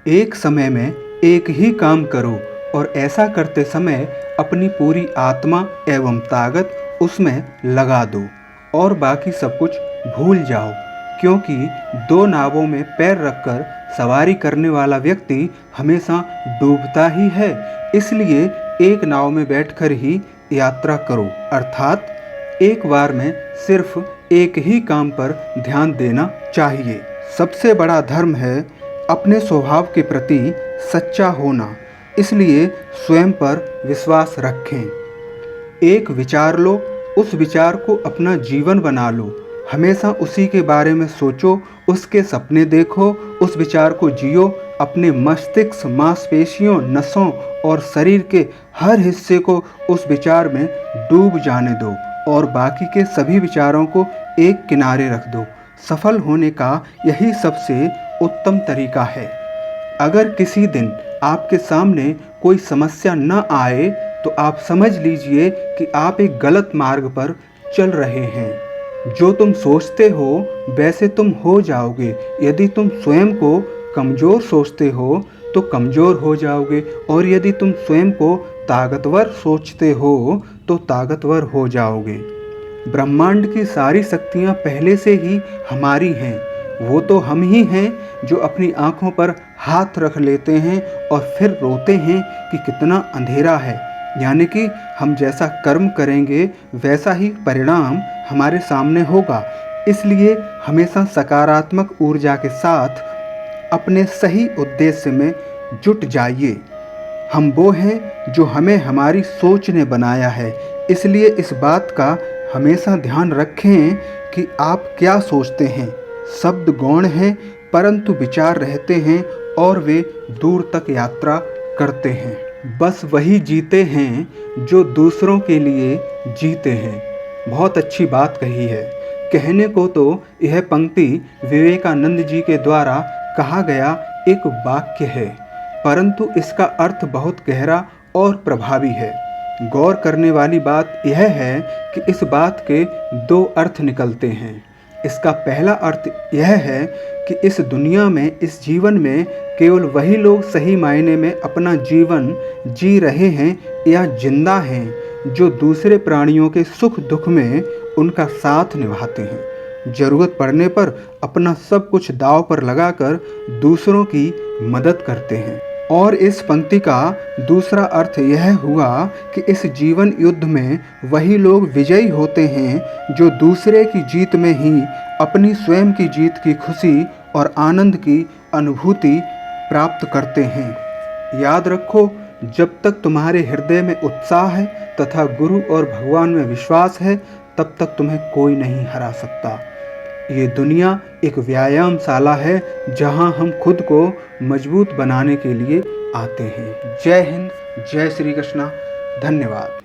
एक समय में एक ही काम करो और ऐसा करते समय अपनी पूरी आत्मा एवं ताकत उसमें लगा दो और बाकी सब कुछ भूल जाओ, क्योंकि दो नावों में पैर रखकर सवारी करने वाला व्यक्ति हमेशा डूबता ही है। इसलिए एक नाव में बैठकर ही यात्रा करो, अर्थात एक बार में सिर्फ एक ही काम पर ध्यान देना चाहिए। सबसे बड़ा धर्म है अपने स्वभाव के प्रति सच्चा होना, इसलिए स्वयं पर विश्वास रखें। एक विचार लो, उस विचार को अपना जीवन बना लो, हमेशा उसी के बारे में सोचो, उसके सपने देखो, उस विचार को जियो, अपने मस्तिष्क, मांसपेशियों, नसों और शरीर के हर हिस्से को उस विचार में डूब जाने दो और बाकी के सभी विचारों को एक किनारे रख दो। सफल होने का यही सबसे उत्तम तरीका है। अगर किसी दिन आपके सामने कोई समस्या न आए तो आप समझ लीजिए कि आप एक गलत मार्ग पर चल रहे हैं। जो तुम सोचते हो वैसे तुम हो जाओगे। यदि तुम स्वयं को कमज़ोर सोचते हो तो कमज़ोर हो जाओगे, और यदि तुम स्वयं को ताकतवर सोचते हो तो ताकतवर हो जाओगे। ब्रह्मांड की सारी शक्तियाँ पहले से ही हमारी हैं। वो तो हम ही हैं जो अपनी आँखों पर हाथ रख लेते हैं और फिर रोते हैं कि कितना अंधेरा है। यानी कि हम जैसा कर्म करेंगे वैसा ही परिणाम हमारे सामने होगा। इसलिए हमेशा सकारात्मक ऊर्जा के साथ अपने सही उद्देश्य में जुट जाइए। हम वो हैं जो हमें हमारी सोच ने बनाया है, इसलिए इस बात का हमेशा ध्यान रखें कि आप क्या सोचते हैं। शब्द गौण हैं परंतु विचार रहते हैं और वे दूर तक यात्रा करते हैं। बस वही जीते हैं जो दूसरों के लिए जीते हैं। बहुत अच्छी बात कही है। कहने को तो यह पंक्ति विवेकानंद जी के द्वारा कहा गया एक वाक्य है, परंतु इसका अर्थ बहुत गहरा और प्रभावी है। गौर करने वाली बात यह है कि इस बात के दो अर्थ निकलते हैं। इसका पहला अर्थ यह है कि इस दुनिया में, इस जीवन में केवल वही लोग सही मायने में अपना जीवन जी रहे हैं या जिंदा हैं जो दूसरे प्राणियों के सुख दुख में उनका साथ निभाते हैं। ज़रूरत पड़ने पर अपना सब कुछ दांव पर लगाकर दूसरों की मदद करते हैं। और इस पंक्ति का दूसरा अर्थ यह हुआ कि इस जीवन युद्ध में वही लोग विजयी होते हैं जो दूसरे की जीत में ही अपनी स्वयं की जीत की खुशी और आनंद की अनुभूति प्राप्त करते हैं। याद रखो, जब तक तुम्हारे हृदय में उत्साह है तथा गुरु और भगवान में विश्वास है, तब तक तुम्हें कोई नहीं हरा सकता। ये दुनिया एक व्यायामशाला है जहां हम खुद को मजबूत बनाने के लिए आते हैं। जय हिंद, जय श्री कृष्णा, धन्यवाद।